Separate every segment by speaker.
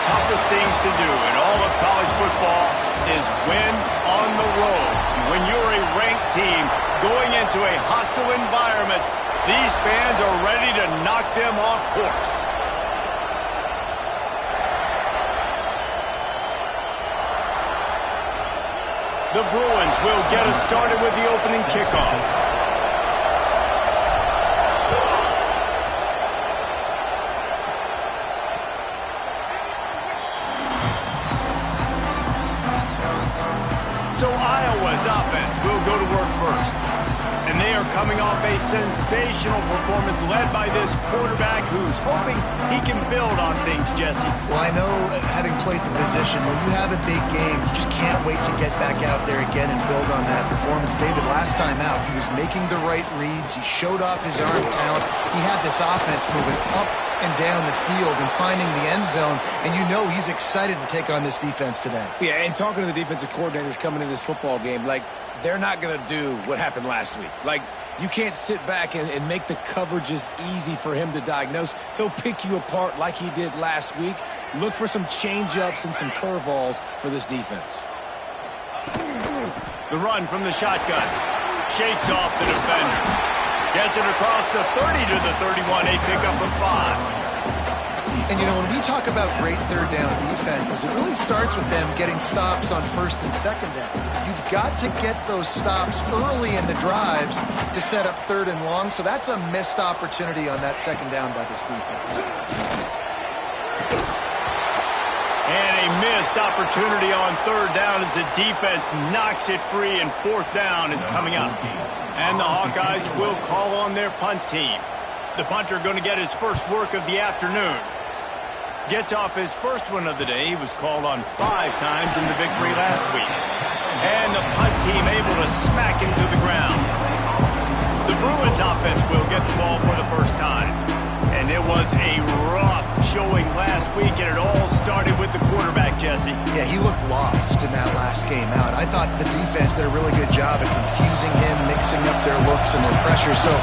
Speaker 1: toughest things to do in all of college football is win on the road. When you're a ranked team going into a hostile environment, these fans are ready to knock them off course. The Bruins will get us started with the opening kickoff. So Iowa's offense will go to work first. And they are coming off a sensational performance led by this quarterback who's hoping he can build on things, Jesse.
Speaker 2: Well, I know, having played the position, when you have a big game, you just can't wait to get back out there again and build on that performance. David, last time out, he was making the right reads. He showed off his arm talent. He had this offense moving up and down the field and finding the end zone, and you know he's excited to take on this defense today.
Speaker 3: Yeah, and talking to the defensive coordinators coming into this football game, like, they're not going to do what happened last week. Like, you can't sit back and make the coverages easy for him to diagnose. He'll pick you apart like he did last week. Look for some change-ups and some curveballs for this defense.
Speaker 1: The run from the shotgun. Shakes off the defender. Gets it across the 30 to the 31. A pickup of 5.
Speaker 2: And, you know, when we talk about great third down defenses, it really starts with them getting stops on first and second down. You've got to get those stops early in the drives to set up third and long, so that's a missed opportunity on that second down by this defense.
Speaker 1: And a missed opportunity on third down as the defense knocks it free, and fourth down is coming up. And the Hawkeyes will call on their punt team. The punter going to get his first work of the afternoon. Gets off his first one of the day. He was called on 5 times in the victory last week. And the punt team able to smack him to the ground. The Bruins offense will get the ball for the first time. And it was a rough showing last week, and it all started with the quarterback, Jesse.
Speaker 2: Yeah, he looked lost in that last game out. I thought the defense did a really good job at confusing him, mixing up their looks and their pressure. So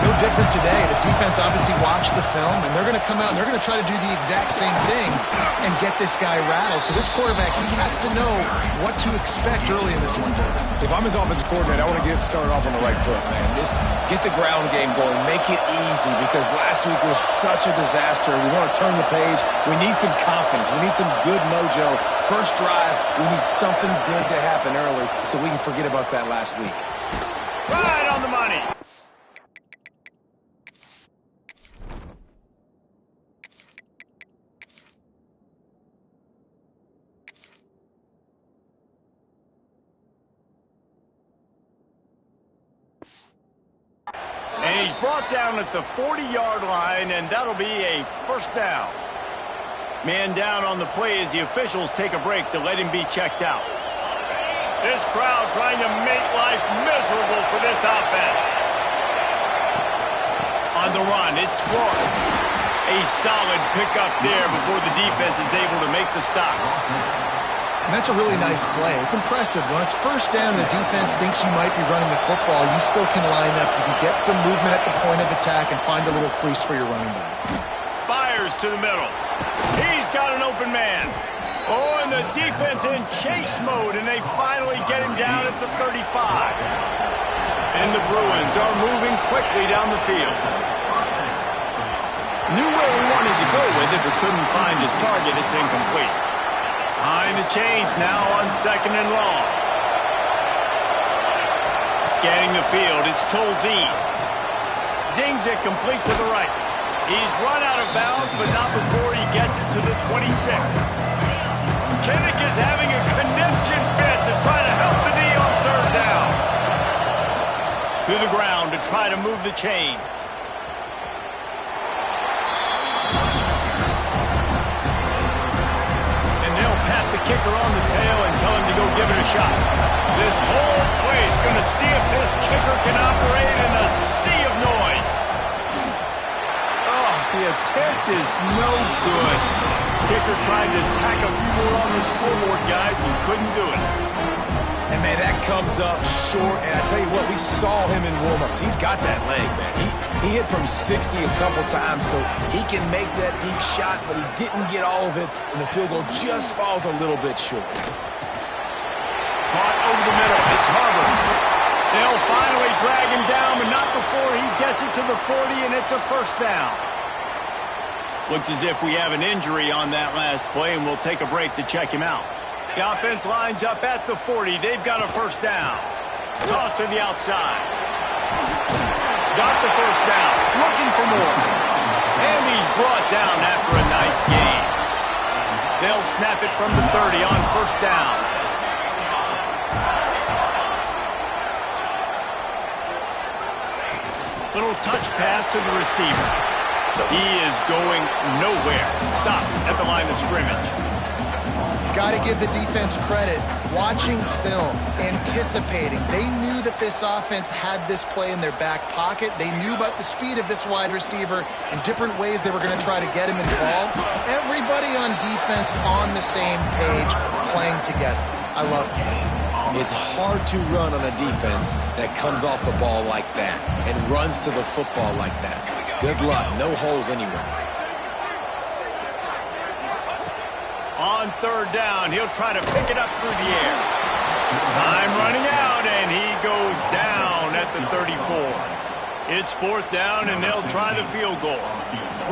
Speaker 2: no different today. The defense obviously watched the film, and they're going to come out and they're going to try to do the exact same thing and get this guy rattled. So this quarterback, he has to know what to expect early in this one.
Speaker 3: If I'm his offensive coordinator, I want to get started off on the right foot, man. Get the ground game going. Make it easy, because last week was such a disaster. We want to turn the page. We need some confidence. We need some good mojo. First drive, we need something good to happen early so we can forget about that last week.
Speaker 1: Right on the money. And he's brought down at the 40-yard line, and that'll be a first down. Man down on the play as the officials take a break to let him be checked out. This crowd trying to make life miserable for this offense. On the run, it's Rourke. A solid pickup there before the defense is able to make the stop.
Speaker 2: And that's a really nice play. It's impressive. When it's first down, the defense thinks you might be running the football. You still can line up. You can get some movement at the point of attack and find a little crease for your running back.
Speaker 1: Fires to the middle. He's got an open man. Oh, and the defense in chase mode, and they finally get him down at the 35. And the Bruins are moving quickly down the field. Knew where he wanted to go with it, but couldn't find his target. It's incomplete. Behind the chains now on second and long. Scanning the field, it's Tolzien. Zings it complete to the right. He's run out of bounds, but not before he gets it to the 26. Kinnick is having a conniption fit to try to help the D on third down. To the ground to try to move the chains. Kicker on the tail and tell him to go give it a shot. This whole place going to see if this kicker can operate in a sea of noise. Oh, the attempt is no good. Kicker tried to tack a few more on the scoreboard, guys, and couldn't do it.
Speaker 3: And, man, that comes up short. And I tell you what, we saw him in warm-ups. He's got that leg, man. He hit from 60 a couple times, so he can make that deep shot, but he didn't get all of it, and the field goal just falls a little bit short.
Speaker 1: Caught over the middle. It's Harvard. They'll finally drag him down, but not before he gets it to the 40, and it's a first down. Looks as if we have an injury on that last play, and we'll take a break to check him out. The offense lines up at the 40. They've got a first down. Toss to the outside. Got the first down. Looking for more. And he's brought down after a nice gain. They'll snap it from the 30 on first down. Little touch pass to the receiver. He is going nowhere. Stop at the line of scrimmage.
Speaker 2: Got to give the defense credit. Watching film, anticipating. They knew that this offense had this play in their back pocket. They knew about the speed of this wide receiver and different ways they were going to try to get him involved. Everybody on defense on the same page, playing together. I love it.
Speaker 3: It's hard to run on a defense that comes off the ball like that and runs to the football like that. Good luck. No holes anywhere.
Speaker 1: On third down, he'll try to pick it up through the air. Time running out, and he goes down at the 34. It's fourth down, and they'll try the field goal.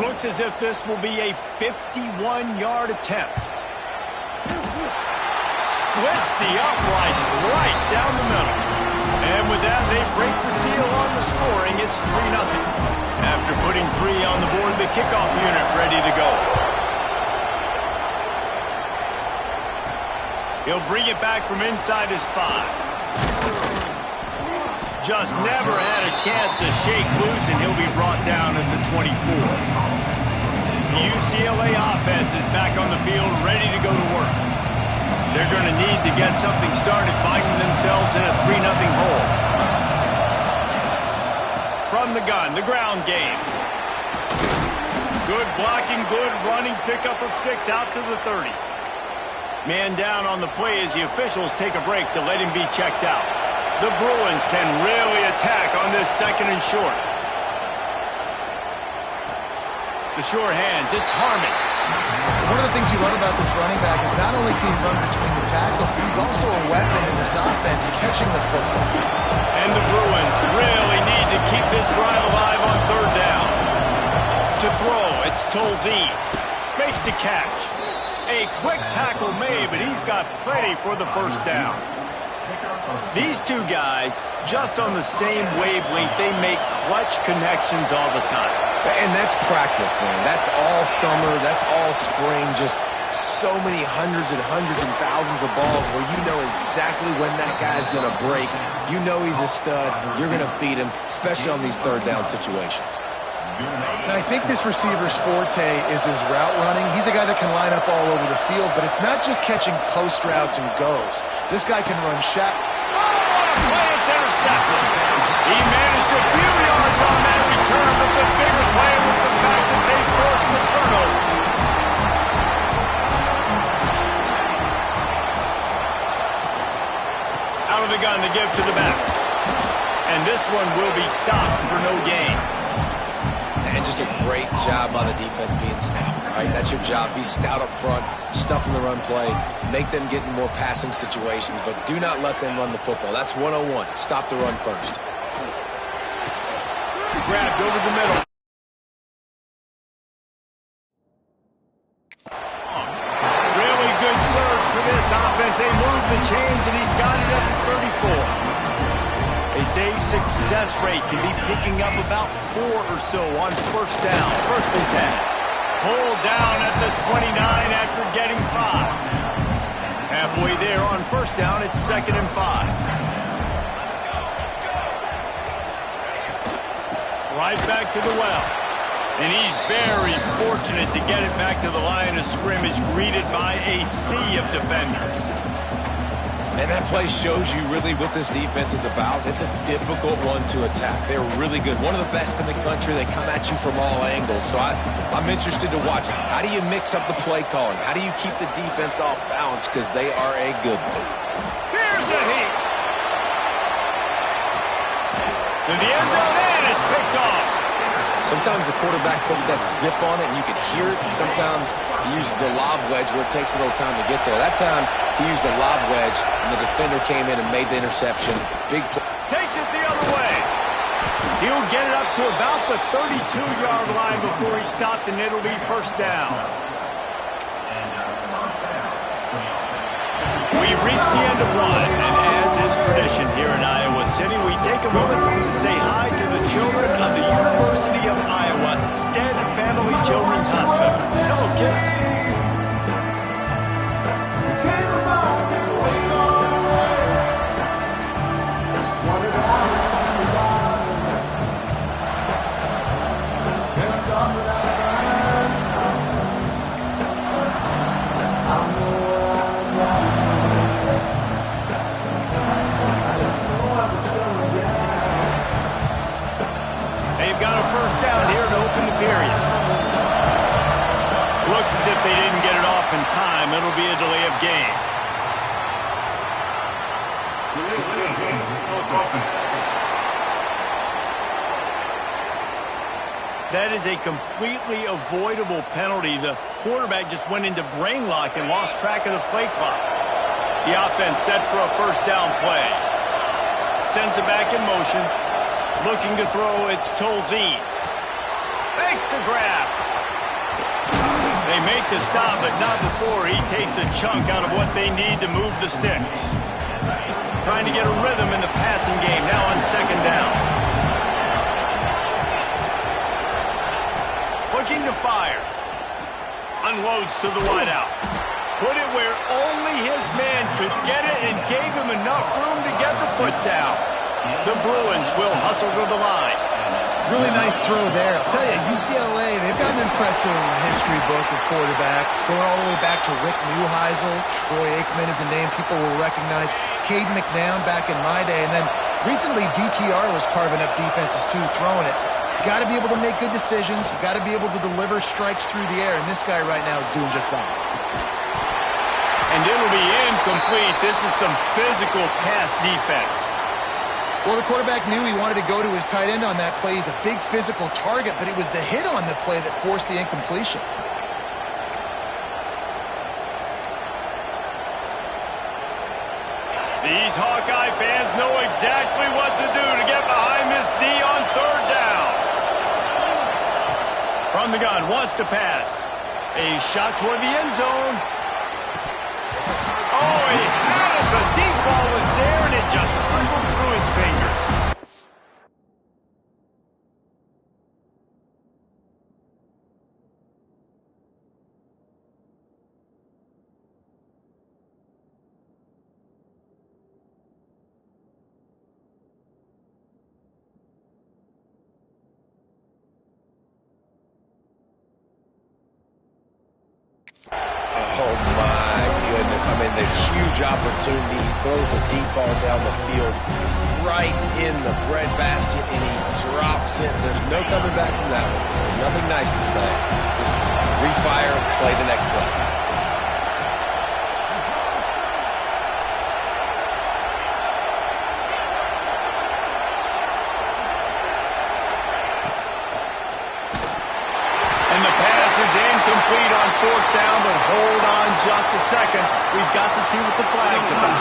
Speaker 1: Looks as if this will be a 51-yard attempt. Splits the uprights right down the middle. And with that, they break the seal on the scoring. It's 3-0. After putting 3 on the board, the kickoff unit ready to go. He'll bring it back from inside his 5. Just never had a chance to shake loose, and he'll be brought down at the 24. The UCLA offense is back on the field, ready to go to work. They're going to need to get something started, finding themselves in a 3-0 hole. From the gun, the ground game. Good blocking, good running, pickup of 6 out to the 30. Man down on the play as the officials take a break to let him be checked out. The Bruins can really attack on this second and short. The sure hands, it's Harmon.
Speaker 2: One of the things you love about this running back is not only can he run between the tackles, but he's also a weapon in this offense, catching the football.
Speaker 1: And the Bruins really need to keep this drive alive on third down. To throw, it's Tolzien. Makes the catch. A quick tackle made, but he's got plenty for the first down. These two guys, just on the same wavelength, they make clutch connections all the time.
Speaker 3: And that's practice, man. That's all summer. That's all spring. Just so many hundreds and thousands of balls where you know exactly when that guy's going to break. You know he's a stud. You're going to feed him, especially on these third down situations.
Speaker 2: And I think this receiver's forte is his route running. He's a guy that can line up all over the field, but it's not just catching post routes and goes. This guy can run shot.
Speaker 1: Oh, what a play! It's intercepted. He managed a few yards on that return, but the bigger play was the fact that they forced the turnover. Out of the gun to give to the back. And this one will be stopped for no gain.
Speaker 3: And just a great job by the defense being stout, right? That's your job. Be stout up front, stuff in the run play, make them get in more passing situations, but do not let them run the football. That's 101. Stop the run first.
Speaker 1: Grabbed over the middle. Really good surge for this offense. They move the chains, and he's got it at the 34. They say success rate can be picking up about 4 or so on first down, first and 10. Pulled down at the 29 after getting 5. Halfway there on first down, it's 2nd and 5. Right back to the well. And he's very fortunate to get it back to the line of scrimmage, greeted by a sea of defenders.
Speaker 3: And that play shows you really what this defense is about. It's a difficult one to attack. They're really good. One of the best in the country. They come at you from all angles. So I'm interested to watch. How do you mix up the play calling? How do you keep the defense off balance? Because they are a good one.
Speaker 1: Here's a heat. To the end zone, and it's picked off.
Speaker 3: Sometimes the quarterback puts that zip on it, and you can hear it. Sometimes he uses the lob wedge where it takes a little time to get there. That time, he used the lob wedge, and the defender came in and made the interception. Big play.
Speaker 1: Takes it the other way. He'll get it up to about the 32-yard line before he stopped, and it'll be first down. We've reached the end of one, and as is tradition here in Iowa City, we take a moment to say hi to the children of the University of Iowa Stead Family Children's Hospital. Hello, kids. They've got a first down here to open the period. Looks as if they didn't get it off in time. It'll be a delay of game. That is a completely avoidable penalty. The quarterback just went into brain lock and lost track of the play clock. The offense set for a first down play. Sends it back in motion. Looking to throw, it's Tolzien. Makes the grab. They make the stop, but not before he takes a chunk out of what they need to move the sticks. Trying to get a rhythm in the passing game, now on second down. Looking to fire. Unloads to the wideout. Put it where only his man could get it and gave him enough room to get the foot down. The Bruins will hustle to the line.
Speaker 2: Really nice throw there. I'll tell you, UCLA, they've got an impressive history book of quarterbacks, going all the way back to Rick Neuheisel. Troy Aikman is a name people will recognize. Cade McNown back in my day. And then recently, DTR was carving up defenses too, throwing it. You got to be able to make good decisions. You got to be able to deliver strikes through the air. And this guy right now is doing just that.
Speaker 1: And it'll be incomplete. This is some physical pass defense.
Speaker 2: Well, the quarterback knew he wanted to go to his tight end on that play. He's a big physical target, but it was the hit on the play that forced the incompletion.
Speaker 1: These Hawkeye fans know exactly what to do to get behind this D on third down. From the gun, wants to pass. A shot toward the end zone. Oh, he had it. The deep ball was there, and it just trickled through his fingers.
Speaker 3: Oh, my goodness. I mean, the huge opportunity. He throws the deep ball down the field right in the breadbasket, and he drops it. There's no coming back from that one. There's nothing nice to say. Just refire, play the next play.
Speaker 1: And the pass is incomplete on fourth down, but hold on just a second. We've got to see what the flag's about.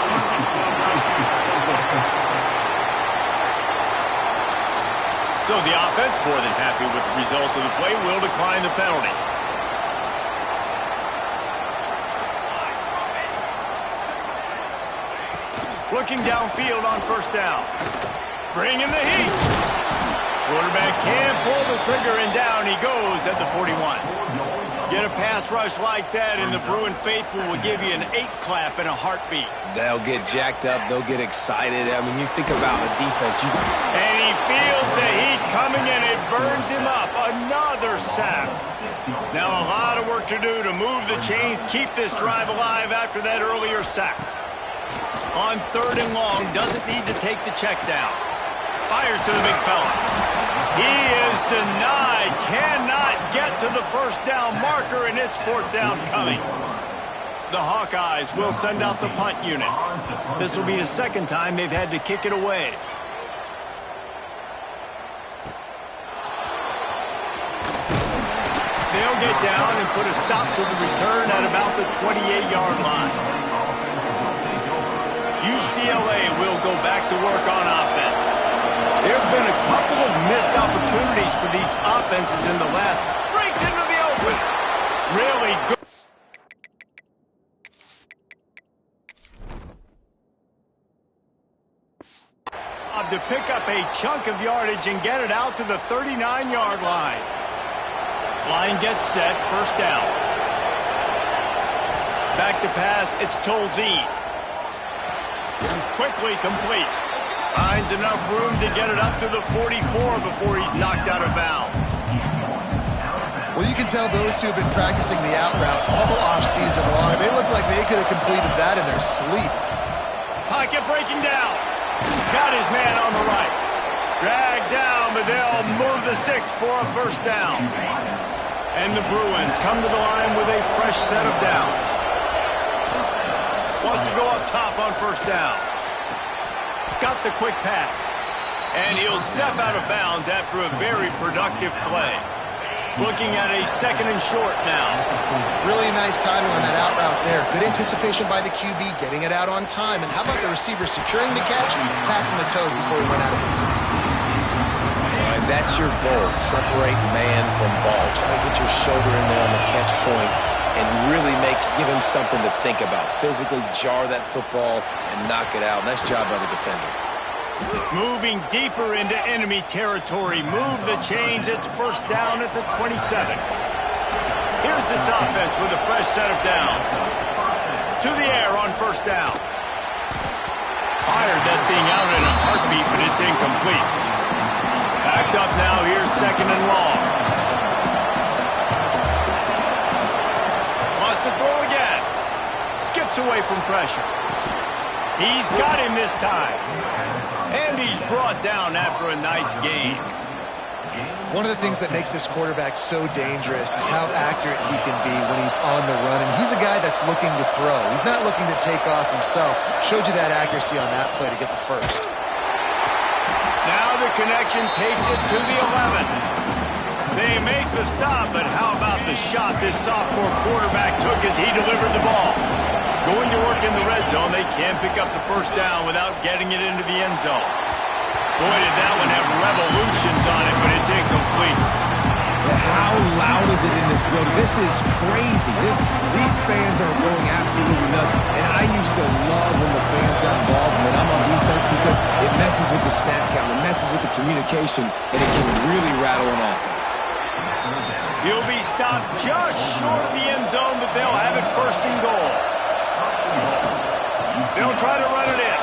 Speaker 1: So the offense, more than happy with the result of the play, will decline the penalty. Looking downfield on first down. Bringing the heat. Quarterback can't pull the trigger, and down he goes at the 41. Get a pass rush like that, and the Bruin faithful will give you an 8-clap in a heartbeat.
Speaker 3: They'll get jacked up. They'll get excited. I mean, you think about a defense.
Speaker 1: And he feels the heat coming, and it burns him up. Another sack. Now a lot of work to do to move the chains, keep this drive alive after that earlier sack. On third and long, doesn't need to take the check down. Fires to the big fella. He is denied. Cannot get to the first down marker, and it's fourth down coming. The Hawkeyes will send out the punt unit. This will be the second time they've had to kick it away. it down and put a stop to the return at about the 28-yard line. UCLA will go back to work on offense. There have been a couple of missed opportunities for these offenses in the last. Breaks into the open. Really good. To pick up a chunk of yardage and get it out to the 39-yard line. Line gets set, first down. Back to pass, it's Tolzien. Quickly complete. Finds enough room to get it up to the 44 before he's knocked out of bounds.
Speaker 2: Well, you can tell those two have been practicing the out route all off-season long. They look like they could have completed that in their sleep.
Speaker 1: Pocket breaking down. Got his man on the right. Dragged down, but they'll move the sticks for a first down. And the Bruins come to the line with a fresh set of downs. Wants to go up top on first down. Got the quick pass. And he'll step out of bounds after a very productive play. Looking at a second and short now.
Speaker 2: Really nice timing on that out route there. Good anticipation by the QB, getting it out on time. And how about the receiver securing the catch, tapping the toes before he went out of bounds?
Speaker 3: And that's your goal. Separate man from ball. Try to get your shoulder in there on the catch point and really give him something to think about. Physically jar that football and knock it out. Nice job by the defender.
Speaker 1: Moving deeper into enemy territory. Move the chains. It's first down at the 27. Here's this offense with a fresh set of downs. To the air on first down. Fired that thing out in a heartbeat, but it's incomplete. Backed up now. Here's second and long. Wants to throw again. Skips away from pressure. He's got him this time. And he's brought down after a nice game.
Speaker 2: One of the things that makes this quarterback so dangerous is how accurate he can be when he's on the run. And he's a guy that's looking to throw. He's not looking to take off himself. Showed you that accuracy on that play to get the first.
Speaker 1: Now the connection takes it to the 11. They make the stop, but how about the shot this sophomore quarterback took as he delivered the ball? Going to work in the red zone, they can't pick up the first down without getting it into the end zone. Boy, did that one have revolutions on it, but it's incomplete.
Speaker 3: And how loud is it in this building? This is crazy. These fans are going absolutely nuts. And I used to love when the fans got involved when I'm on defense because it messes with the snap count, it messes with the communication, and it can really rattle an offense.
Speaker 1: He'll be stopped just short of the end zone, but they'll have it first and goal. They'll try to run it in.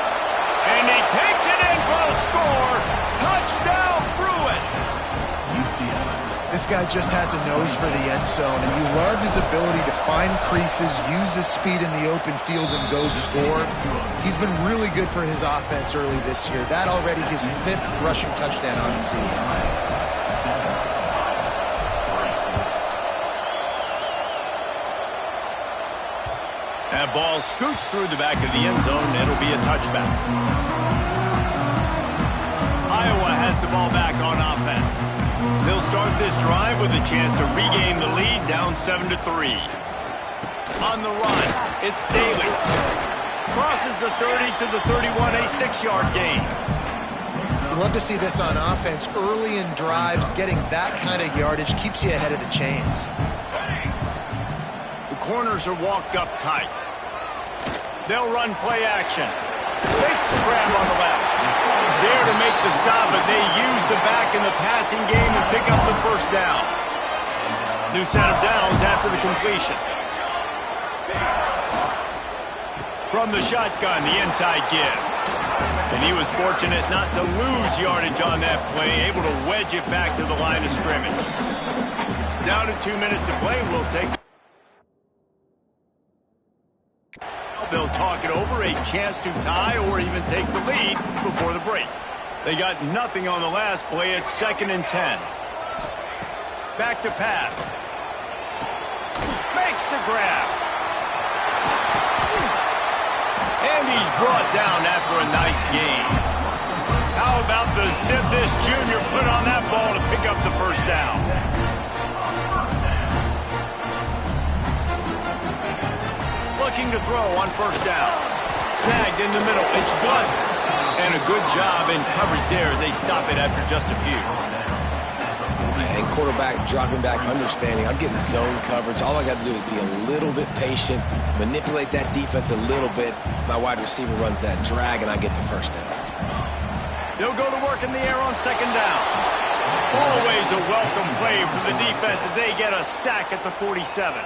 Speaker 1: And he takes it in for a score. Touchdown, Bruins.
Speaker 2: This guy just has a nose for the end zone, and you love his ability to find creases, use his speed in the open field, and go score. He's been really good for his offense early this year. That already his 5th rushing touchdown on the season.
Speaker 1: That ball scoots through the back of the end zone. It'll be a touchback. Iowa has the ball back on offense. They'll start this drive with a chance to regain the lead, down 7-3. On the run, it's Daly. Crosses the 30 to the 31, a 6-yard gain.
Speaker 2: You love to see this on offense. Early in drives, getting that kind of yardage keeps you ahead of the chains.
Speaker 1: The corners are walked up tight. They'll run play action. Takes the grab on the left. There to make the stop, but they use the back in the passing game and pick up the first down. New set of downs after the completion. From the shotgun, the inside give. And he was fortunate not to lose yardage on that play, able to wedge it back to the line of scrimmage. Down to 2 minutes to play, we'll take. They'll talk it over, a chance to tie or even take the lead before the break. They got nothing on the last play. It's 2nd and 10. Back to pass. Makes the grab. And he's brought down after a nice game. How about the zip this junior put on that ball to pick up the first down? looking to throw on first down. Snagged in the middle. It's Blunt. And a good job in coverage there as they stop it after just a few.
Speaker 3: And quarterback dropping back, understanding I'm getting zone coverage. All I got to do is be a little bit patient, manipulate that defense a little bit. My wide receiver runs that drag, and I get the first down.
Speaker 1: They'll go to work in the air on second down. Always a welcome play for the defense as they get a sack at the 47.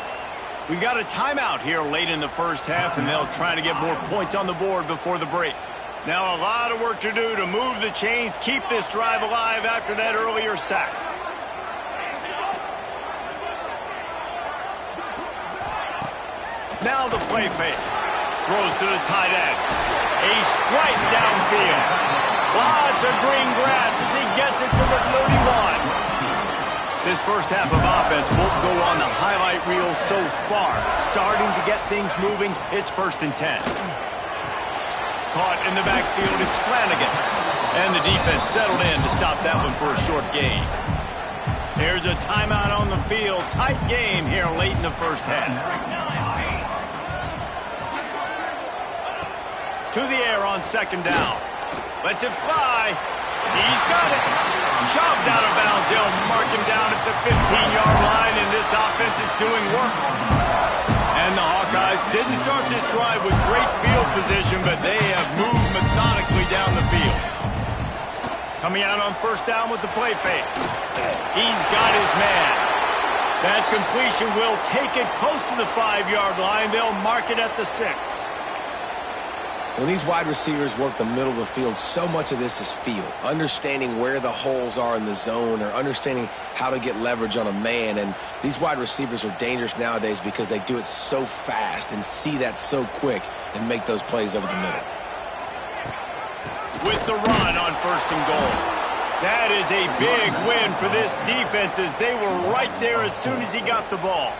Speaker 1: We've got a timeout here late in the first half, and they'll try to get more points on the board before the break. Now a lot of work to do to move the chains, keep this drive alive after that earlier sack. Now the play fake. Throws to the tight end. A strike downfield. Lots of green grass as he gets it to the 31. This first half of offense won't go on the highlight reel so far. Starting to get things moving. It's 1st and 10. Caught in the backfield, it's Flanagan. And the defense settled in to stop that one for a short gain. There's a timeout on the field. Tight game here late in the first half. To the air on second down. Lets it fly. He's got it. Shoved out of bounds. They'll mark him down at the 15-yard line, and this offense is doing work. And the Hawkeyes didn't start this drive with great field position, but they have moved methodically down the field. Coming out on first down with the play fake. He's got his man. That completion will take it close to the 5-yard line. They'll mark it at the 6.
Speaker 3: When these wide receivers work the middle of the field, so much of this is feel. Understanding where the holes are in the zone or understanding how to get leverage on a man. And these wide receivers are dangerous nowadays because they do it so fast and see that so quick and make those plays over the middle.
Speaker 1: With the run on 1st and goal. That is a big win for this defense as they were right there as soon as he got the ball.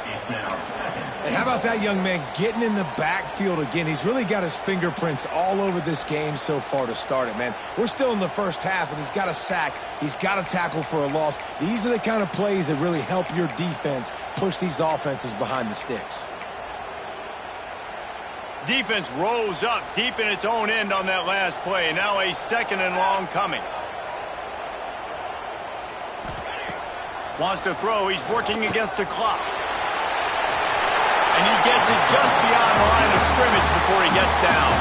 Speaker 3: And how about that young man getting in the backfield again? He's really got his fingerprints all over this game so far to start it, man. We're still in the first half, and he's got a sack. He's got a tackle for a loss. These are the kind of plays that really help your defense push these offenses behind the sticks.
Speaker 1: Defense rose up deep in its own end on that last play. Now a 2nd and long coming. Wants to throw. He's working against the clock. And he gets it just beyond the line of scrimmage before he gets down.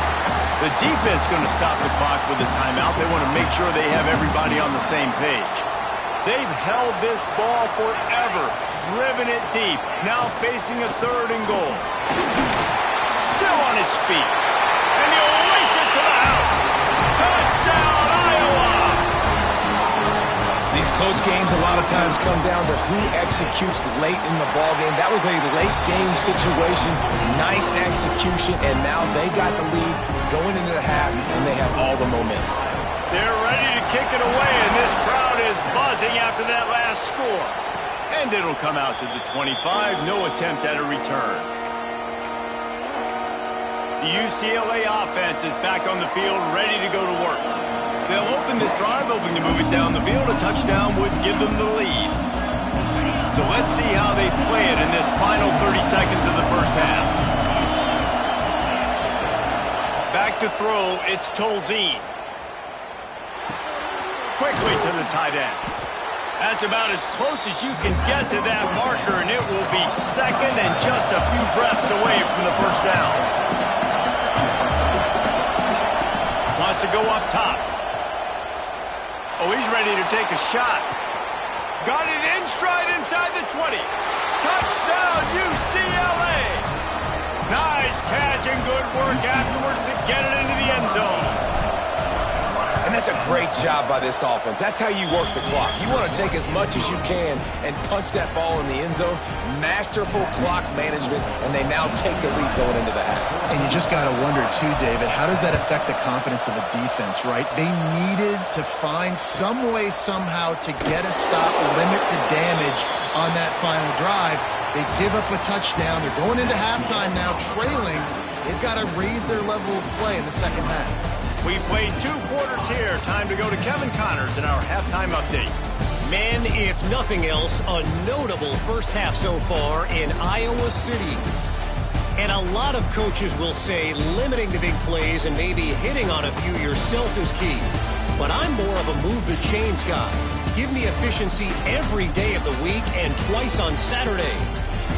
Speaker 1: The defense going to stop the clock with a timeout. They want to make sure they have everybody on the same page. They've held this ball forever, driven it deep, now facing a 3rd and goal. Still on his feet. And he'll race it to the house. Touchdown, Iowa!
Speaker 3: These close games a lot of times come down to who executes late in the ball game. That was a late game situation, nice execution, and now they got the lead going into the half, and they have all the momentum.
Speaker 1: They're ready to kick it away, and this crowd is buzzing after that last score. And it'll come out to the 25, no attempt at a return. The UCLA offense is back on the field, ready to go to work. They'll open this drive, hoping to move it down the field. A touchdown would give them the lead. So let's see how they play it in this final 30 seconds of the first half. Back to throw, it's Tolzien. Quickly to the tight end. That's about as close as you can get to that marker, and it will be 2nd and just a few breaths away from the first down. Wants to go up top. Oh, he's ready to take a shot. Got it in stride inside the 20. Touchdown, UCLA. Nice catch and good work afterwards to get it into the end zone.
Speaker 3: And that's a great job by this offense. That's how you work the clock. You want to take as much as you can and punch that ball in the end zone. Masterful clock management, and they now take the lead going into the half.
Speaker 2: And you just got to wonder, too, David, how does that affect the confidence of a defense, right? They needed to find some way somehow to get a stop, limit the damage on that final drive. They give up a touchdown. They're going into halftime now, trailing. They've got to raise their level of play in the second half.
Speaker 1: We played 2 quarters here. Time to go to Kevin Connors in our halftime update.
Speaker 4: Man, if nothing else, a notable first half so far in Iowa City. And a lot of coaches will say limiting the big plays and maybe hitting on a few yourself is key. But I'm more of a move the chains guy. Give me efficiency every day of the week and twice on Saturday.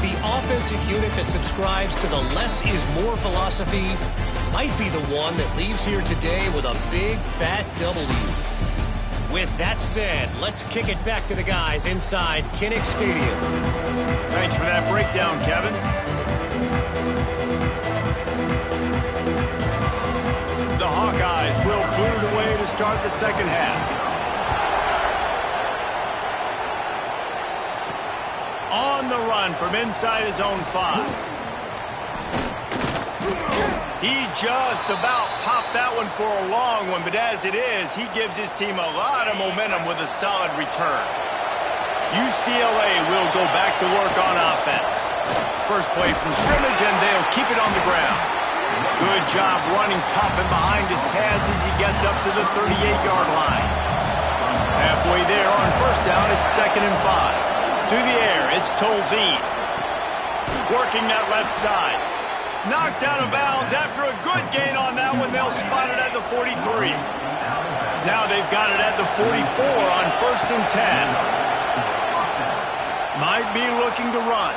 Speaker 4: The offensive unit that subscribes to the less is more philosophy might be the one that leaves here today with a big fat W. With that said, let's kick it back to the guys inside Kinnick Stadium.
Speaker 1: Thanks for that breakdown, Kevin. The Hawkeyes will boot it away to start the second half. On the run from inside his own 5. He just about popped that one for a long one, but as it is, he gives his team a lot of momentum with a solid return. UCLA will go back to work on offense. First play from scrimmage, and they'll keep it on the ground. Good job running tough and behind his pads as he gets up to the 38-yard line. Halfway there on first down, it's 2nd and 5. Through the air, it's Tolzien. Working that left side. Knocked out of bounds after a good gain on that one. They'll spot it at the 43. Now they've got it at the 44 on 1st and 10. Might be looking to run.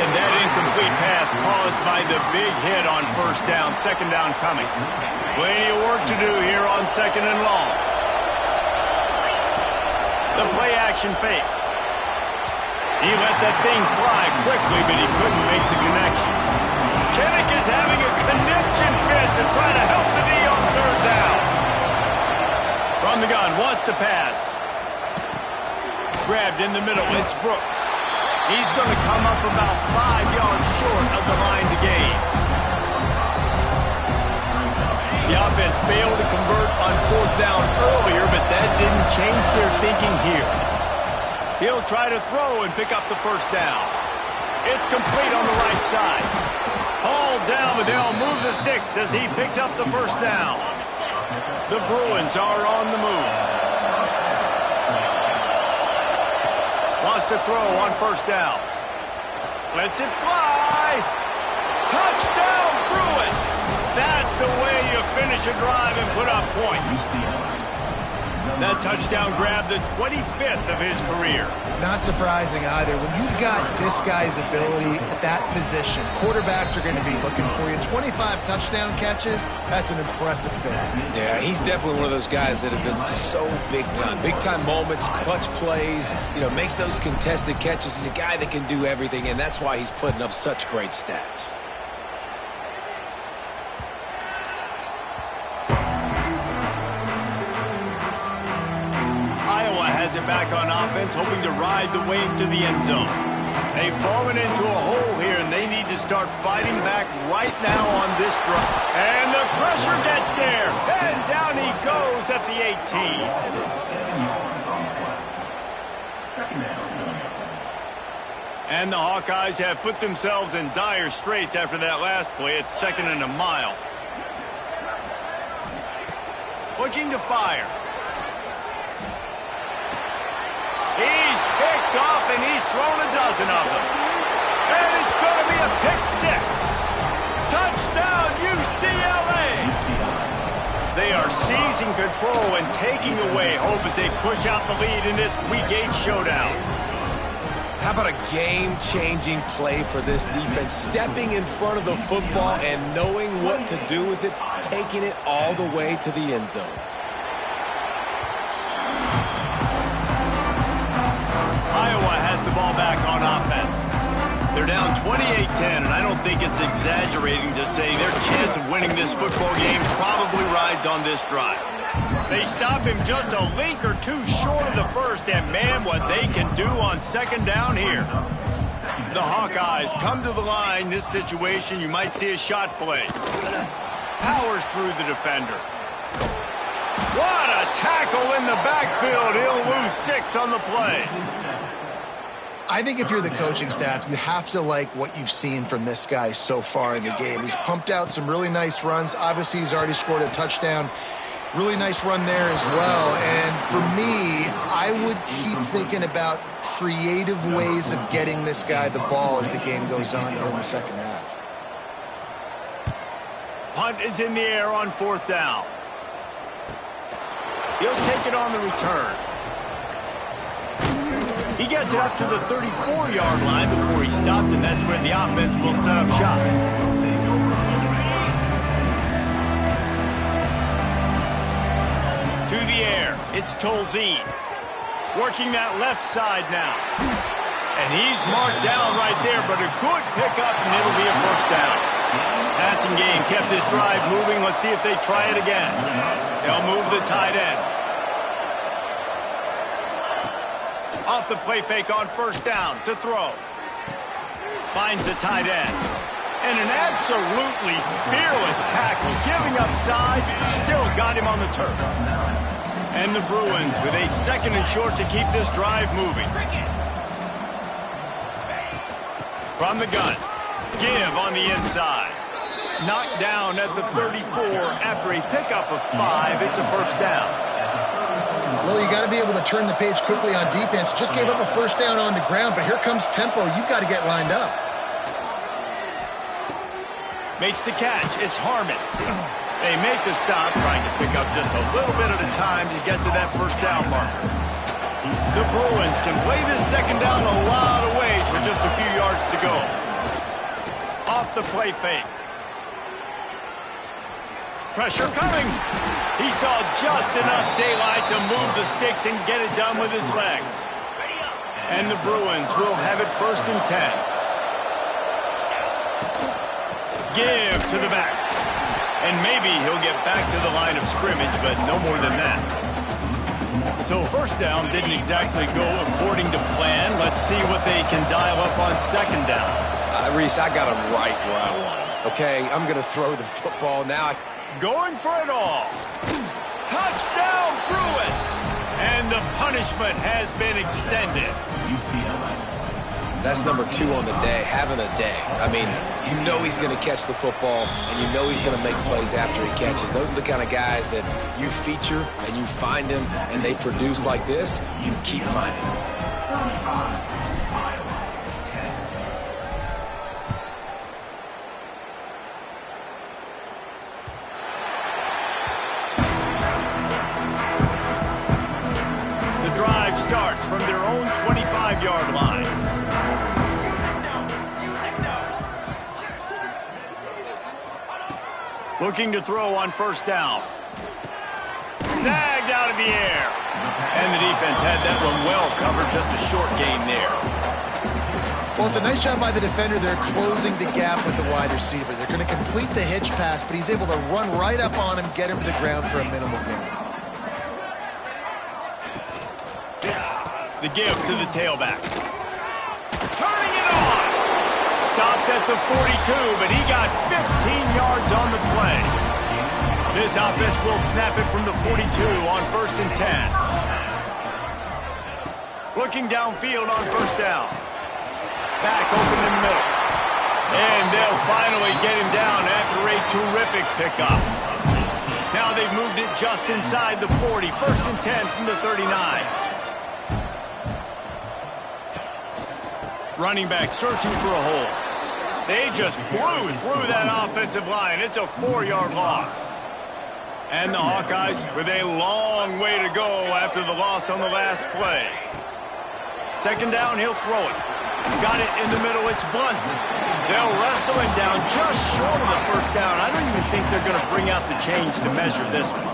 Speaker 1: And that incomplete pass caused by the big hit on first down. 2nd down coming. Plenty of work to do here on 2nd and long. The play action fake. He let that thing fly quickly, but he couldn't make the connection. Kinnick is having a conniption fit to try to help the D on 3rd down. From the gun, wants to pass. Grabbed in the middle, it's Brooks. He's going to come up about 5 yards short of the line to gain. The offense failed to convert on 4th down earlier, but that didn't change their thinking here. He'll try to throw and pick up the first down. It's complete on the right side. Hauled down, but they'll move the sticks as he picks up the first down. The Bruins are on the move. Wants to throw on first down. Lets it fly. Touchdown, Bruins. That's the way you finish a drive and put up points. That touchdown grabbed the 25th of his career.
Speaker 2: Not surprising either. When you've got this guy's ability at that position, quarterbacks are going to be looking for you. 25 touchdown catches, that's an impressive fit.
Speaker 3: Yeah, he's definitely one of those guys that have been so big time. Big time moments, clutch plays, makes those contested catches. He's a guy that can do everything, and that's why he's putting up such great stats.
Speaker 1: Back on offense, hoping to ride the wave to the end zone. They've fallen into a hole here, and they need to start fighting back right now on this drive. And the pressure gets there, and down he goes at the 18. And the Hawkeyes have put themselves in dire straits after that last play. It's 2nd and a mile. Looking to fire. He's picked off, and he's thrown a dozen of them. And it's going to be a pick 6. Touchdown, UCLA. They are seizing control and taking away hope as they push out the lead in this Week 8 showdown.
Speaker 3: How about a game-changing play for this defense? Stepping in front of the football and knowing what to do with it, taking it all the way to the end zone.
Speaker 1: The ball back on offense. They're down 28-10, and I don't think it's exaggerating to say their chance of winning this football game probably rides on this drive. They stop him just a link or two short of the first, and man, what they can do on 2nd down here. The Hawkeyes come to the line. This situation, you might see a shot play. Powers through the defender. What a tackle in the backfield. He'll lose 6 on the play.
Speaker 2: I think if you're the coaching staff, you have to like what you've seen from this guy so far in the game. He's pumped out some really nice runs. Obviously, he's already scored a touchdown. Really nice run there as well. And for me, I would keep thinking about creative ways of getting this guy the ball as the game goes on here in the second half.
Speaker 1: Punt is in the air on 4th down. He'll take it on the return. He gets it up to the 34-yard line before he stopped, and that's where the offense will set up shop. To the air, it's Tolzien. Working that left side now. And he's marked down right there, but a good pickup, and it'll be a first down. Passing game kept this drive moving. Let's see if they try it again. They'll move the tight end. Off the play fake on 1st down to throw. Finds the tight end. And an absolutely fearless tackle, giving up size, still got him on the turf. And the Bruins with a 2nd and short to keep this drive moving. From the gun, give on the inside. Knocked down at the 34 after a pickup of 5. It's a first down.
Speaker 2: Well, you got to be able to turn the page quickly on defense. Just gave up a first down on the ground, but here comes tempo. You've got to get lined up.
Speaker 1: Makes the catch. It's Harmon. They make the stop, trying to pick up just a little bit at a time to get to that first down marker. The Bruins can play this second down a lot of ways with just a few yards to go. Off the play fake. Pressure coming. He saw just enough daylight to move the sticks and get it done with his legs. And the Bruins will have it 1st and 10. Give to the back. And maybe he'll get back to the line of scrimmage, but no more than that. So 1st down didn't exactly go according to plan. Let's see what they can dial up on 2nd down.
Speaker 3: Reese, I got him right where I want him. Okay, I'm going to throw the football now.
Speaker 1: Going for it all. Touchdown, Bruins! And the punishment has been extended.
Speaker 3: That's number 2 on the day, having a day. I mean, you know he's going to catch the football, and you know he's going to make plays after he catches. Those are the kind of guys that you feature, and you find them, and they produce like this, you keep finding them.
Speaker 1: The drive starts from their own 25-yard line. Looking to throw on 1st down. Snagged out of the air. And the defense had that one well covered. Just a short gain there.
Speaker 2: Well, it's a nice job by the defender. They're closing the gap with the wide receiver. They're going to complete the hitch pass, but he's able to run right up on him, get him to the ground for a minimal gain.
Speaker 1: The give to the tailback. Turning it on. Stopped at the 42, but he got 15 yards on the play. This offense will snap it from the 42 on 1st and 10. Looking downfield on 1st down. Back open in the middle. And they'll finally get him down after a terrific pickup. Now they've moved it just inside the 40. 1st and 10 from the 39. Running back searching for a hole. They just blew through that offensive line. It's a 4-yard loss. And the Hawkeyes with a long way to go after the loss on the last play. 2nd down, he'll throw it. Got it in the middle, it's Blunt. They'll wrestle him down just short of the 1st down. I don't even think they're going to bring out the chains to measure this one.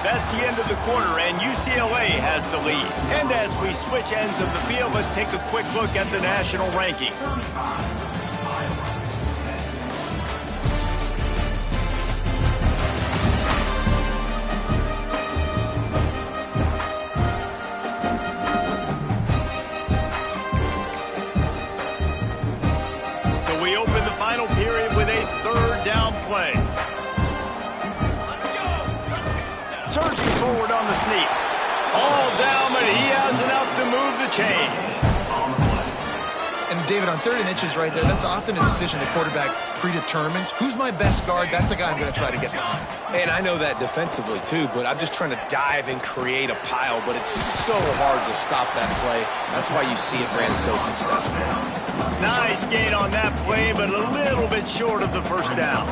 Speaker 1: That's the end of the quarter, and UCLA has the lead. And as we switch ends of the field, let's take a quick look at the national rankings. So we open the final period with a 3rd down play. Surging forward on the sneak. All down, but he has enough to move the chains.
Speaker 2: And David, on 3rd and inches right there, that's often a decision the quarterback predetermines. Who's my best guard? That's the guy I'm going to try to get behind.
Speaker 3: And I know that defensively, too, but I'm just trying to dive and create a pile, but it's so hard to stop that play. That's why you see it ran so successful.
Speaker 1: Nice gain on that play, but a little bit short of the first down.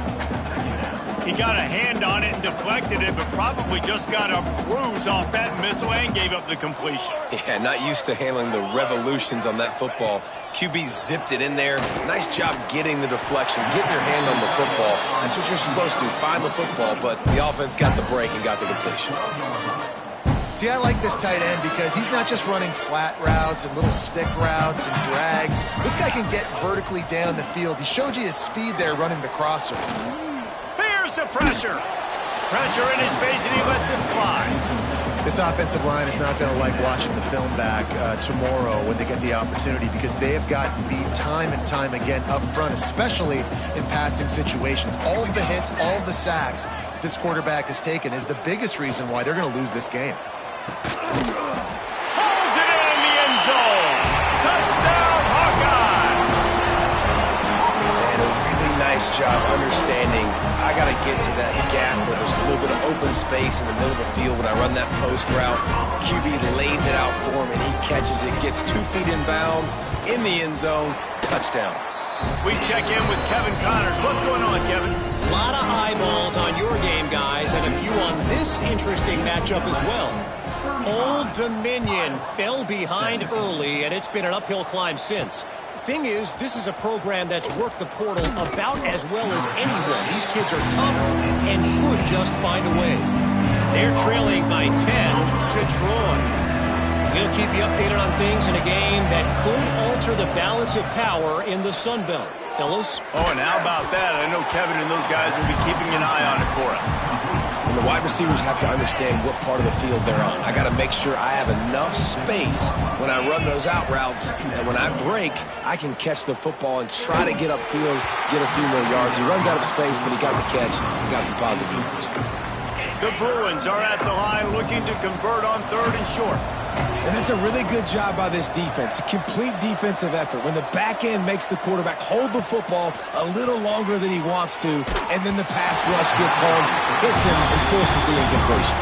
Speaker 1: He got a hand on it and deflected it, but probably just got a bruise off that missile and gave up the completion.
Speaker 3: Yeah, not used to handling the revolutions on that football. QB zipped it in there. Nice job getting the deflection, getting your hand on the football. That's what you're supposed to, find the football, but the offense got the break and got the completion.
Speaker 2: See, I like this tight end because he's not just running flat routes and little stick routes and drags. This guy can get vertically down the field. He showed you his speed there running the crosser.
Speaker 1: Here's the pressure. Pressure in his face, and he lets him fly.
Speaker 2: This offensive line is not going to like watching the film back tomorrow when they get the opportunity because they have gotten beat time and time again up front, especially in passing situations. All of the hits, all of the sacks that this quarterback has taken is the biggest reason why they're going to lose this game.
Speaker 1: Holds it in the end zone. Touchdown, Hawkeye.
Speaker 3: And a really nice job understanding I got to get to that gap where there's a little bit of open space in the middle of the field when I run that post route. QB lays it out for him, and he catches it, gets 2 feet in bounds, in the end zone, touchdown.
Speaker 1: We check in with Kevin Connors. What's going on, Kevin?
Speaker 4: A lot of eyeballs on your game, guys, and a few on this interesting matchup as well. Old Dominion fell behind early, and it's been an uphill climb since. Thing is, this is a program that's worked the portal about as well as anyone. These kids are tough and could just find a way. They're trailing by 10 to Troy. We'll keep you updated on things in a game that could alter the balance of power in the Sun Belt. Fellas?
Speaker 1: Oh, and how about that? I know Kevin and those guys will be keeping an eye on it for us.
Speaker 3: And the wide receivers have to understand what part of the field they're on. I got to make sure I have enough space when I run those out routes, and when I break, I can catch the football and try to get upfield, get a few more yards. He runs out of space, but he got the catch and got some positive numbers.
Speaker 1: The Bruins are at the line looking to convert on 3rd and short.
Speaker 3: And it's a really good job by this defense, a complete defensive effort. When the back end makes the quarterback hold the football a little longer than he wants to, and then the pass rush gets home, hits him, and forces the incompletion.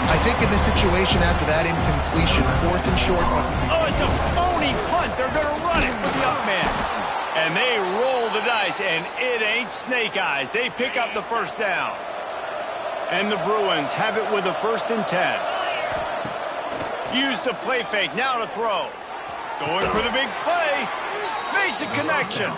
Speaker 2: I think in this situation after that incompletion, 4th and short.
Speaker 1: Oh, it's a phony punt. They're going to run it with the up man. And they roll the dice, and it ain't snake eyes. They pick up the first down. And the Bruins have it with a 1st and 10. Use the play fake, now to throw. Going for the big play. Makes a connection.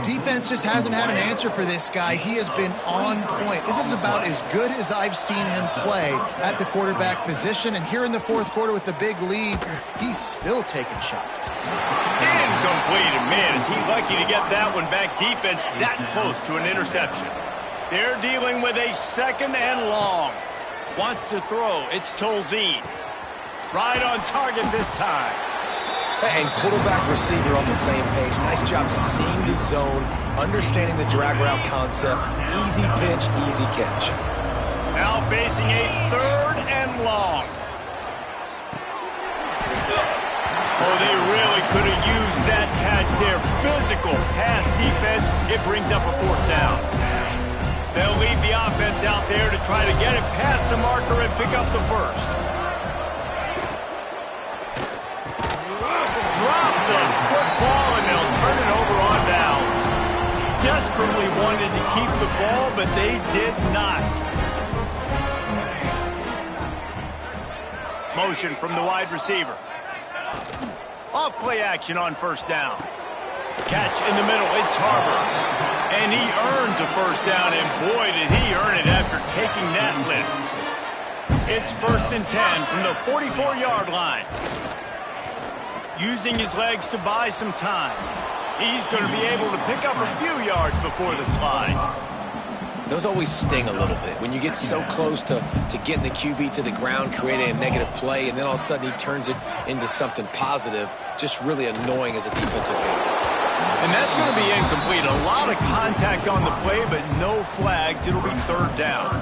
Speaker 2: Defense just hasn't had an answer for this guy. He has been on point. This is about as good as I've seen him play at the quarterback position. And here in the 4th quarter with the big lead, he's still taking shots.
Speaker 1: Incomplete. And man, is he lucky to get that one back. Defense that close to an interception. They're dealing with a 2nd and long. Wants to throw. It's Tolzien. Right on target this time.
Speaker 3: And quarterback receiver on the same page. Nice job seeing the zone, understanding the drag route concept. Easy pitch, easy catch.
Speaker 1: Now facing a 3rd and long. Oh, they really could have used that catch there. Physical pass defense. It brings up a 4th down. They'll leave the offense out there to try to get it past the marker and pick up the 1st. Drop the football, and they'll turn it over on downs. Desperately wanted to keep the ball, but they did not. Motion from the wide receiver. Off play action on 1st down. Catch in the middle, it's Harbor. And he earns a 1st down, and boy, did he earn it after taking that lift. It's 1st and 10 from the 44-yard line. Using his legs to buy some time. He's going to be able to pick up a few yards before the slide.
Speaker 3: Those always sting a little bit. When you get so close to getting the QB to the ground, creating a negative play, and then all of a sudden he turns it into something positive, just really annoying as a defensive game.
Speaker 1: And that's going to be incomplete. A lot of contact on the play, but no flags. It'll be 3rd down.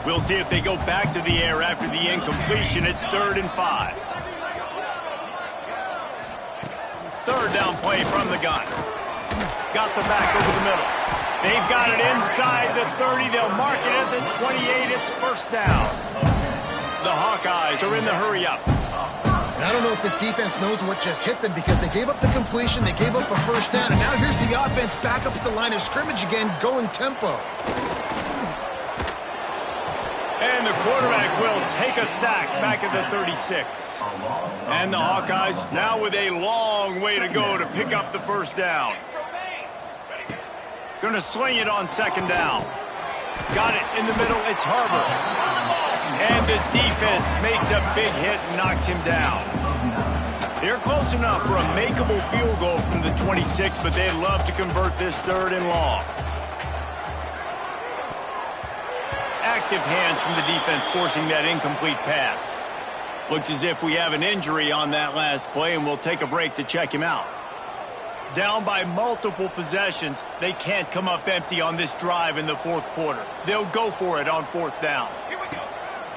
Speaker 1: We'll see if they go back to the air after the incompletion. It's 3rd and 5. third down play from the gun. Got the back over the middle. They've got it inside the 30. They'll mark it at the 28. It's first down. The Hawkeyes are in the hurry-up.
Speaker 2: And I don't know if this defense knows what just hit them because they gave up the completion, they gave up a first down, and now here's the offense back up at the line of scrimmage again, going tempo.
Speaker 1: And the quarterback will take a sack back at the 36. And the Hawkeyes now with a long way to go to pick up the first down. Going to swing it on second down. Got it in the middle. It's Harbor. And the defense makes a big hit and knocks him down. They're close enough for a makeable field goal from the 26, but they'd love to convert this third and long. Active hands from the defense forcing that incomplete pass. Looks as if we have an injury on that last play, and we'll take a break to check him out. Down by multiple possessions, they can't come up empty on this drive in the fourth quarter. They'll go for it on fourth down.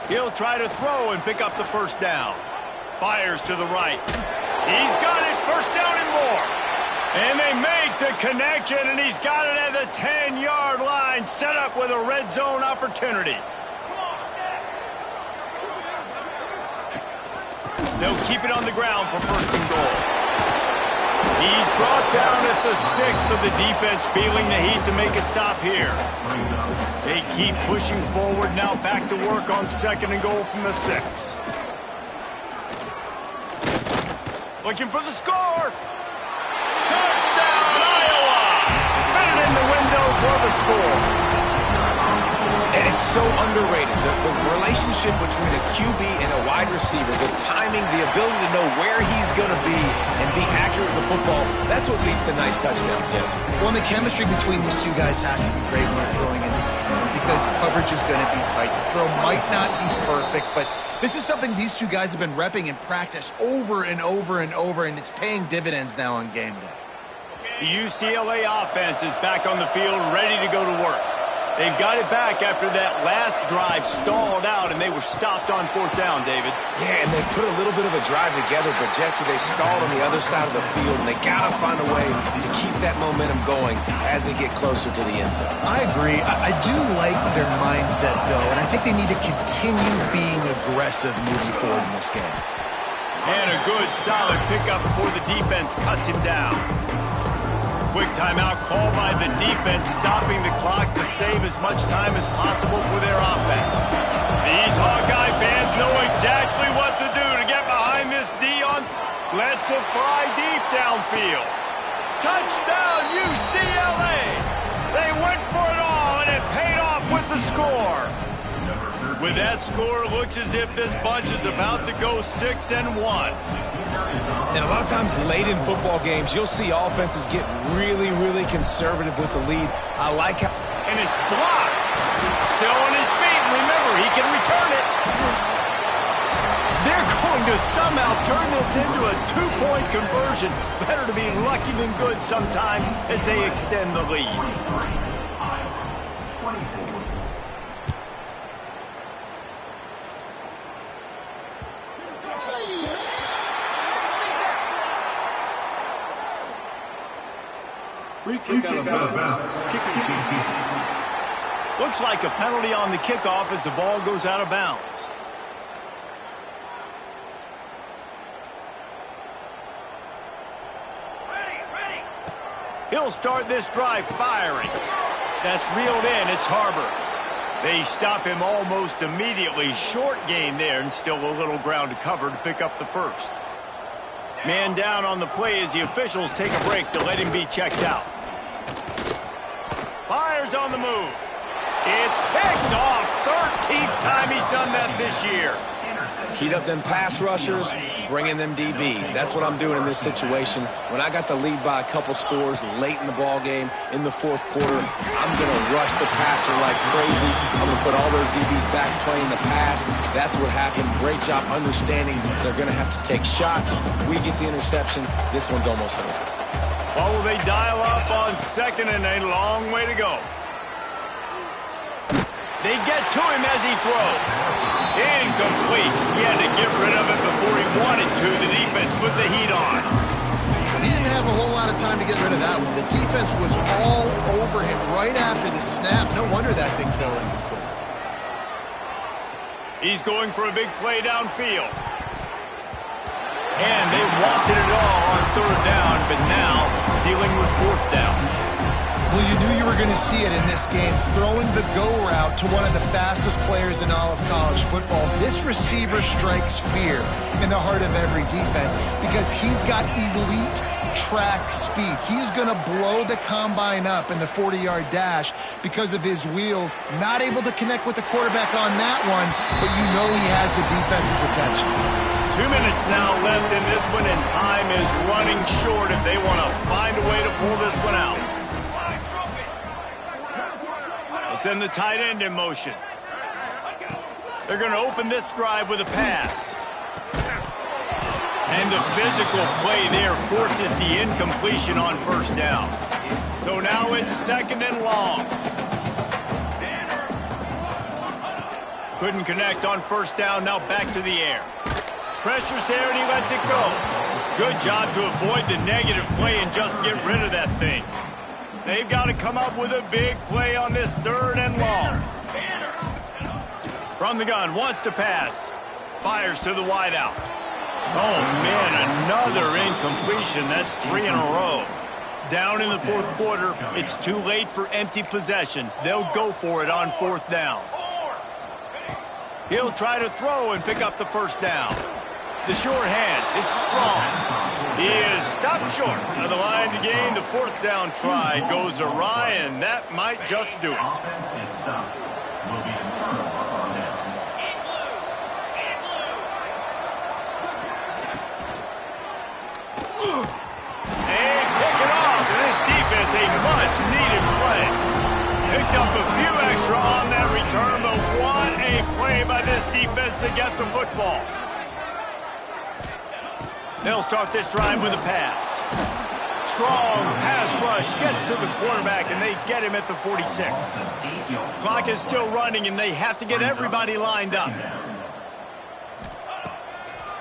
Speaker 1: He'll try to throw and pick up the first down. Fires to the right. He's got it, first down and more. And they make the connection, and he's got it at the 10-yard line, set up with a red zone opportunity. They'll keep it on the ground for first and goal. He's brought down at the 6, but the defense feeling the heat to make a stop here. They keep pushing forward, now back to work on second and goal from the 6. Looking for the score. Touchdown, Iowa! Fit it in the window for the score.
Speaker 3: And it's so underrated. The relationship between a QB and a wide receiver, the timing, the ability to know where he's going to be and be accurate with the football, that's what leads to nice touchdowns, Jesse.
Speaker 2: Well, the chemistry between these two guys has to be great when they're throwing in because coverage is going to be tight. The throw might not be perfect, but this is something these two guys have been repping in practice over and over and over, and it's paying dividends now on game day.
Speaker 1: The UCLA offense is back on the field, ready to go to work. They've got it back after that last drive stalled out, and they were stopped on fourth down, David.
Speaker 3: Yeah, and they put a little bit of a drive together, but, Jesse, they stalled on the other side of the field, and they got to find a way to keep that momentum going as they get closer to the end zone.
Speaker 2: I agree. I do like their mindset, though, and I think they need to continue being aggressive moving forward in this game.
Speaker 1: And a good, solid pickup before the defense cuts him down. Quick timeout called by the defense, stopping the clock to save as much time as possible for their offense. These Hawkeye fans know exactly what to do to get behind this Dion. Lets it fly deep downfield. Touchdown, UCLA! They went for it all, and it paid off with the score. With that score, it looks as if this bunch is about to go 6-1.
Speaker 3: And a lot of times late in football games, you'll see offenses get really, really conservative with the lead. I like how...
Speaker 1: And it's blocked. Still on his feet. Remember, he can return it. They're going to somehow turn this into a two-point conversion. Better to be lucky than good sometimes as they extend the lead.
Speaker 5: Free kick out of bounds. Kicking team.
Speaker 1: Looks like a penalty on the kickoff as the ball goes out of bounds.
Speaker 4: Ready.
Speaker 1: He'll start this drive firing. That's reeled in. It's Harbor. They stop him almost immediately. Short gain there and still a little ground to cover to pick up the first. Man down on the play as the officials take a break to let him be checked out. Fires on the move. It's picked off. 13th time he's done that this year.
Speaker 3: Heat up them pass rushers, bring in them DBs. That's what I'm doing in this situation. When I got the lead by a couple scores late in the ball game in the fourth quarter, I'm going to rush the passer like crazy. I'm going to put all those DBs back playing the pass. That's what happened. Great job understanding they're going to have to take shots. We get the interception. This one's almost over.
Speaker 1: Oh, they dial up on second and a long way to go. They get to him as he throws. Incomplete. He had to get rid of it before he wanted to. The defense put the heat on.
Speaker 2: He didn't time to get rid of that one. The defense was all over him right after the snap. No wonder that thing fell incomplete.
Speaker 1: He's going for a big play downfield. And they wanted it all on third down, but now dealing with fourth down.
Speaker 2: Well, you knew you were going to see it in this game, throwing the go route to one of the fastest players in all of college football. This receiver strikes fear in the heart of every defense because he's got elite track speed. He's going to blow the combine up in the 40-yard dash because of his wheels. Not able to connect with the quarterback on that one, but you know he has the defense's attention.
Speaker 1: 2 minutes now left in this one, and time is running short if they want to find a way to pull this one out. They send the tight end in motion. They're going to open this drive with a pass. And the physical play there forces the incompletion on first down. So now it's second and long. Couldn't connect on first down, now back to the air. Pressure's there and he lets it go. Good job to avoid the negative play and just get rid of that thing. They've got to come up with a big play on this third and long. From the gun, wants to pass. Fires to the wideout. Oh, man, another incompletion. That's 3 in a row. Down in the fourth quarter, it's too late for empty possessions. They'll go for it on fourth down. He'll try to throw and pick up the first down. The short hands, it's strong. He is stopped short of the line to gain. The fourth down try goes awry, and that might just do it. They pick it off, and this defense, a much-needed play. Picked up a few extra on that return, but what a play by this defense to get the football. They'll start this drive with a pass. Strong pass rush gets to the quarterback, and they get him at the 46. Clock is still running, and they have to get everybody lined up.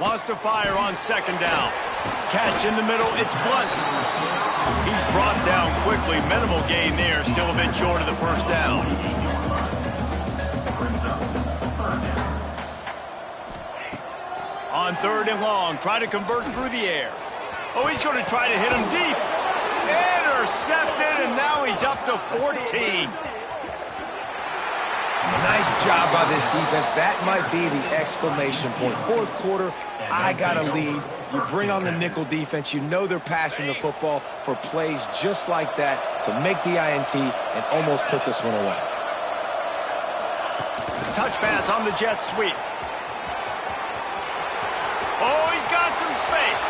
Speaker 1: Wants to fire on second down. Catch in the middle, it's Blunt. He's brought down quickly. Minimal gain there, still a bit short of the first down. On third and long, try to convert through the air. Oh, he's going to try to hit him deep. Intercepted, and now he's up to 14.
Speaker 3: Nice job by this defense. That might be the exclamation point. Fourth quarter, I got a lead. You bring on the nickel defense. You know they're passing the football for plays just like that to make the INT and almost put this one away.
Speaker 1: Touch pass on the jet sweep. Oh, he's got some space.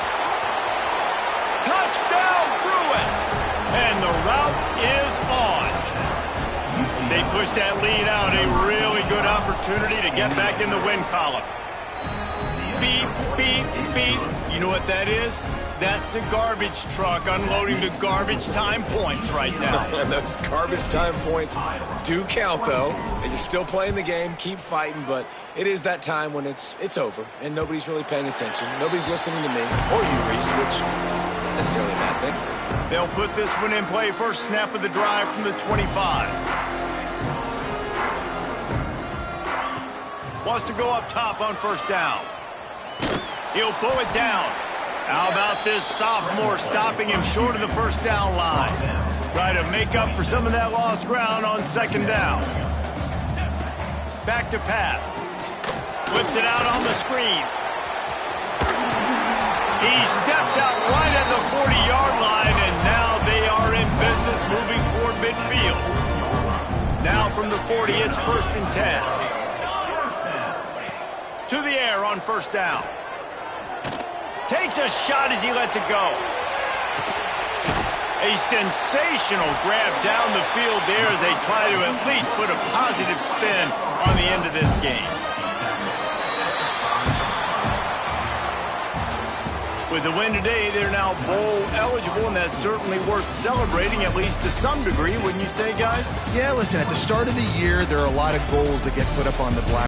Speaker 1: Touchdown, Bruins. And the route is on. As they push that lead out, a really good opportunity to get back in the win column. Beep, beep, beep. You know what that is? That's the garbage truck unloading the garbage time points right now.
Speaker 3: And those garbage time points do count, though. As you're still playing the game, keep fighting, but it is that time when it's over, and nobody's really paying attention. Nobody's listening to me, or you, Reese, which isn't necessarily a bad thing.
Speaker 1: They'll put this one in play. First snap of the drive from the 25. Wants to go up top on first down. He'll pull it down. How about this sophomore stopping him short of the first down line? Try to make up for some of that lost ground on second down. Back to pass. Flips it out on the screen. He steps out right at the 40-yard line, and now they are in business moving toward midfield. Now from the 40, it's first and 10. To the air on first down. Takes a shot as he lets it go. A sensational grab down the field there as they try to at least put a positive spin on the end of this game. With the win today, they're now bowl eligible, and that's certainly worth celebrating, at least to some degree, wouldn't you say, guys?
Speaker 2: Yeah, listen, at the start of the year, there are a lot of goals that get put up on the black.